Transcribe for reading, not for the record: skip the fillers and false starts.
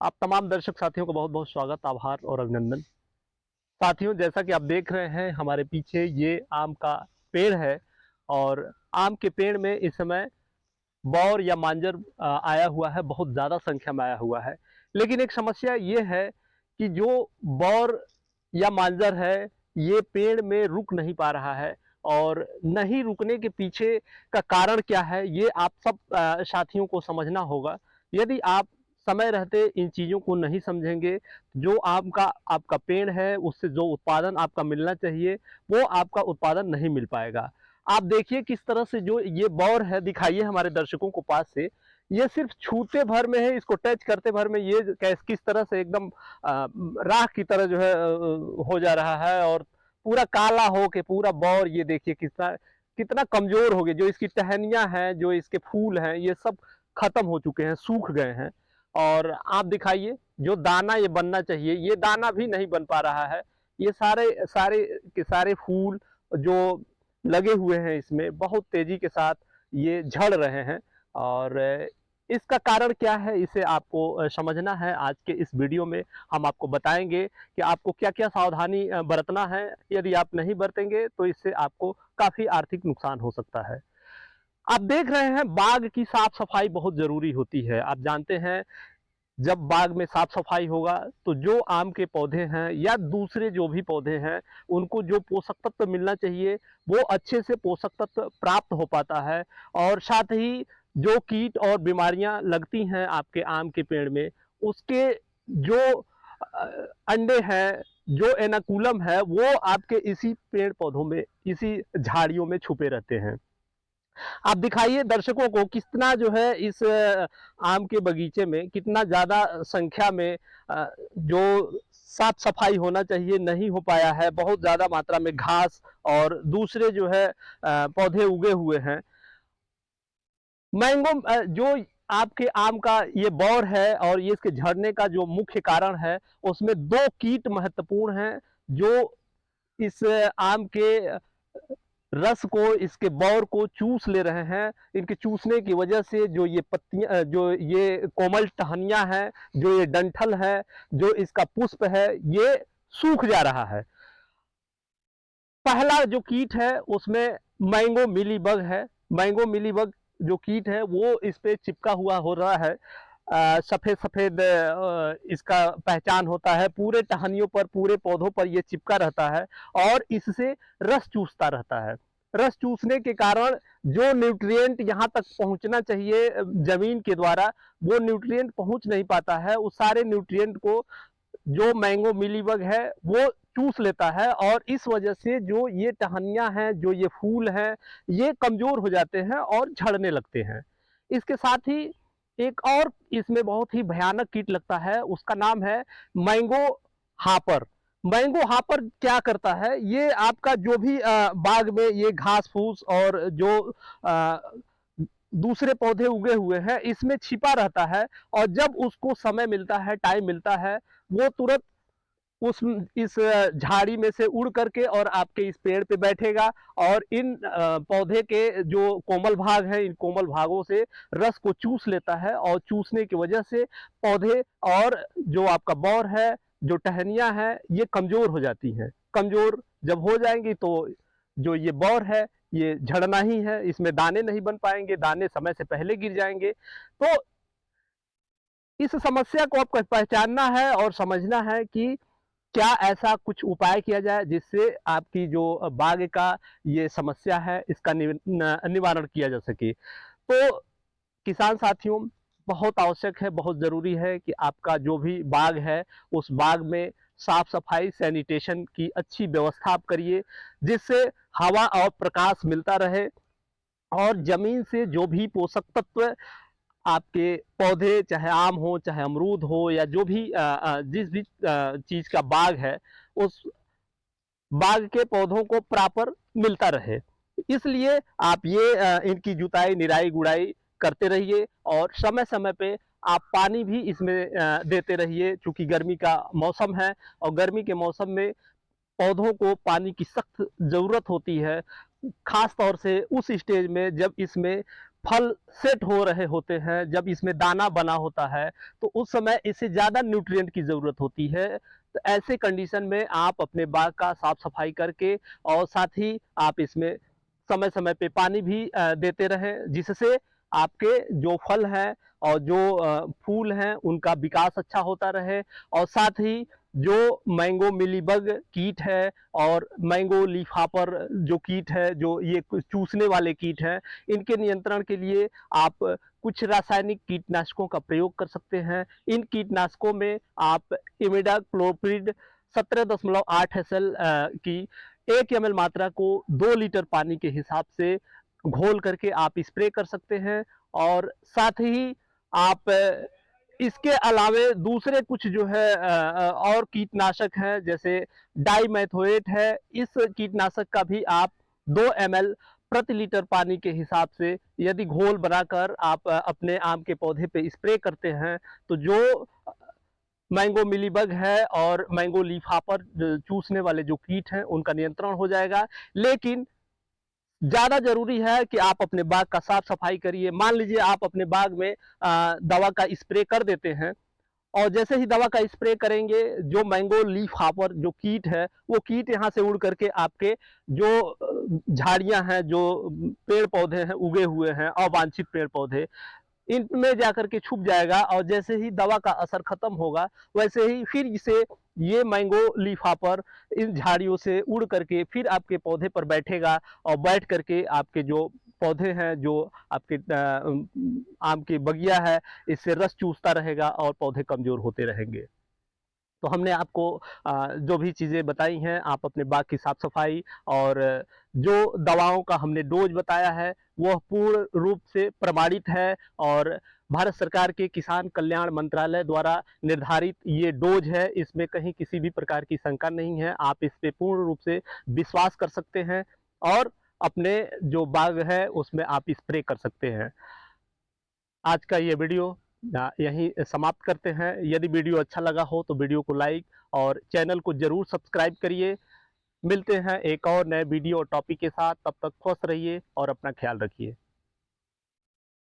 आप तमाम दर्शक साथियों को बहुत-बहुत स्वागत, आभार और अभिनंदन। साथियों, जैसा कि आप देख रहे हैं हमारे पीछे ये आम का पेड़ है और आम के पेड़ में इस समय बौर या मांजर आया हुआ है, बहुत ज़्यादा संख्या में आया हुआ है। लेकिन एक समस्या ये है कि जो बौर या मांजर है, ये पेड़ में रुक नहीं पा रहा है और नहीं रुकने के पीछे का कारण क्या है, ये आप सब साथियों को समझना होगा। यदि आप समय रहते इन चीज़ों को नहीं समझेंगे, जो आम का आपका पेड़ है, उससे जो उत्पादन आपका मिलना चाहिए, वो आपका उत्पादन नहीं मिल पाएगा। आप देखिए किस तरह से जो ये बौर है, दिखाइए हमारे दर्शकों को पास से, ये सिर्फ छूते भर में है, इसको टच करते भर में ये कैस किस तरह से एकदम राख की तरह जो है हो जा रहा है और पूरा काला हो के पूरा बौर ये देखिए कितना कितना कमज़ोर हो गया। जो इसकी टहनियाँ हैं, जो इसके फूल हैं, ये सब खत्म हो चुके हैं, सूख गए हैं। और आप दिखाइए, जो दाना ये बनना चाहिए, ये दाना भी नहीं बन पा रहा है। ये सारे सारे के सारे फूल जो लगे हुए हैं इसमें बहुत तेज़ी के साथ ये झड़ रहे हैं और इसका कारण क्या है इसे आपको समझना है। आज के इस वीडियो में हम आपको बताएँगे कि आपको क्या-क्या सावधानी बरतना है। यदि आप नहीं बरतेंगे तो इससे आपको काफ़ी आर्थिक नुकसान हो सकता है। आप देख रहे हैं बाग की साफ-सफाई बहुत ज़रूरी होती है। आप जानते हैं जब बाग में साफ-सफाई होगा तो जो आम के पौधे हैं या दूसरे जो भी पौधे हैं, उनको जो पोषक तत्व मिलना चाहिए, वो अच्छे से पोषक तत्व प्राप्त हो पाता है और साथ ही जो कीट और बीमारियाँ लगती हैं आपके आम के पेड़ में, उसके जो अंडे हैं, जो एनाकूलम है, वो आपके इसी पेड़-पौधों में, इसी झाड़ियों में छुपे रहते हैं। आप दिखाइए दर्शकों को कितना जो है इस आम के बगीचे में कितना ज़्यादा संख्या में जो साफ-सफाई होना चाहिए नहीं हो पाया है, बहुत ज़्यादा मात्रा में घास और दूसरे जो है पौधे उगे हुए हैं। मैंगो जो आपके आम का ये बौर है और ये इसके झड़ने का जो मुख्य कारण है, उसमें 2 कीट महत्वपूर्ण हैं, जो इस आम के रस को, इसके बौर को चूस ले रहे हैं। इनके चूसने की वजह से जो ये पत्तियाँ जो ये कोमल टहनियाँ हैं, जो ये डंठल है, जो इसका पुष्प है, ये सूख जा रहा है। पहला जो कीट है उसमें मैंगो मीलीबग है। मैंगो मीलीबग जो कीट है वो इस पे चिपका हुआ हो रहा है। सफ़ेद-सफ़ेद इसका पहचान होता है, पूरे टहनियों पर, पूरे पौधों पर ये चिपका रहता है और इससे रस चूसता रहता है। रस चूसने के कारण जो न्यूट्रिएंट यहाँ तक पहुँचना चाहिए ज़मीन के द्वारा, वो न्यूट्रिएंट पहुँच नहीं पाता है। उस सारे न्यूट्रिएंट को जो मैंगो मीलीबग है वो चूस लेता है और इस वजह से जो ये टहनियाँ हैं, जो ये फूल हैं, ये कमज़ोर हो जाते हैं और झड़ने लगते हैं। इसके साथ ही एक और इसमें बहुत ही भयानक कीट लगता है, उसका नाम है मैंगो हापर। मैंगो हापर क्या करता है, ये आपका जो भी बाग में ये घास-फूस और जो अ, दूसरे पौधे उगे हुए हैं, इसमें छिपा रहता है और जब उसको समय मिलता है, टाइम मिलता है, वो तुरंत उस इस झाड़ी में से उड़ करके और आपके इस पेड़ पे बैठेगा और इन पौधे के जो कोमल भाग हैं, इन कोमल भागों से रस को चूस लेता है और चूसने की वजह से पौधे और जो आपका बौर है, जो टहनियाँ हैं, ये कमज़ोर हो जाती हैं। कमज़ोर जब हो जाएँगी तो जो ये बौर है, ये झड़ना ही है, इसमें दाने नहीं बन पाएँगे, दाने समय से पहले गिर जाएँगे। तो इस समस्या को आपको पहचानना है और समझना है कि क्या ऐसा कुछ उपाय किया जाए जिससे आपकी जो बाग का ये समस्या है इसका निवारण किया जा सके। तो किसान साथियों, बहुत आवश्यक है, बहुत ज़रूरी है कि आपका जो भी बाग है उस बाग में साफ-सफाई, सैनिटेशन की अच्छी व्यवस्था आप करिए, जिससे हवा और प्रकाश मिलता रहे और ज़मीन से जो भी पोषक तत्व आपके पौधे चाहे आम हो, चाहे अमरूद हो या जो भी जिस भी चीज़ का बाग है, उस बाग के पौधों को प्रॉपर मिलता रहे। इसलिए आप ये इनकी जुताई, निराई, गुड़ाई करते रहिए और समय-समय पे आप पानी भी इसमें देते रहिए चूँकि गर्मी का मौसम है और गर्मी के मौसम में पौधों को पानी की सख्त ज़रूरत होती है, ख़ास तौर से उस स्टेज में जब इसमें फल सेट हो रहे होते हैं, जब इसमें दाना बना होता है, तो उस समय इसे ज़्यादा न्यूट्रिएंट की ज़रूरत होती है। तो ऐसे कंडीशन में आप अपने बाग का साफ सफाई करके और साथ ही आप इसमें समय समय पे पानी भी देते रहें, जिससे आपके जो फल हैं और जो फूल हैं उनका विकास अच्छा होता रहे। और साथ ही जो मैंगो मिलीबग कीट है और मैंगो लीफ हॉपर जो कीट है, जो ये चूसने वाले कीट हैं, इनके नियंत्रण के लिए आप कुछ रासायनिक कीटनाशकों का प्रयोग कर सकते हैं। इन कीटनाशकों में आप इमिडाक्लोप्रिड 17.8 एसएल की 1 ml मात्रा को 2 लीटर पानी के हिसाब से घोल करके आप स्प्रे कर सकते हैं। और साथ ही आप इसके अलावे दूसरे कुछ जो है और कीटनाशक हैं, जैसे डाइमेथोएट है, इस कीटनाशक का भी आप 2 ml प्रति लीटर पानी के हिसाब से यदि घोल बनाकर आप अपने आम के पौधे पे स्प्रे करते हैं, तो जो मैंगो मिलीबग है और मैंगो लीफ हॉपर चूसने वाले जो कीट हैं उनका नियंत्रण हो जाएगा। लेकिन ज़्यादा ज़रूरी है कि आप अपने बाग का साफ सफाई करिए। मान लीजिए आप अपने बाग में दवा का स्प्रे कर देते हैं, और जैसे ही दवा का स्प्रे करेंगे, जो मैंगो लीफ हॉपर जो कीट है, वो कीट यहाँ से उड़ करके आपके जो झाड़ियाँ हैं, जो पेड़ पौधे हैं उगे हुए हैं, अवांछित पेड़ पौधे, इनमें जाकर के छुप जाएगा। और जैसे ही दवा का असर खत्म होगा, वैसे ही फिर इसे ये मैंगो लीफ हॉपर इन झाड़ियों से उड़ करके फिर आपके पौधे पर बैठेगा, और बैठ करके आपके जो पौधे हैं, जो आपके आम की बगिया है, इससे रस चूसता रहेगा और पौधे कमज़ोर होते रहेंगे। तो हमने आपको जो भी चीज़ें बताई हैं, आप अपने बाग की साफ सफाई और जो दवाओं का हमने डोज बताया है, वह पूर्ण रूप से प्रमाणित है, और भारत सरकार के किसान कल्याण मंत्रालय द्वारा निर्धारित ये डोज है। इसमें कहीं किसी भी प्रकार की शंका नहीं है। आप इस पे पूर्ण रूप से विश्वास कर सकते हैं और अपने जो बाग है उसमें आप स्प्रे कर सकते हैं। आज का ये वीडियो यहीं समाप्त करते हैं। यदि वीडियो अच्छा लगा हो तो वीडियो को लाइक और चैनल को ज़रूर सब्सक्राइब करिए। मिलते हैं एक और नए वीडियो और टॉपिक के साथ। तब तक खुश रहिए और अपना ख्याल रखिए।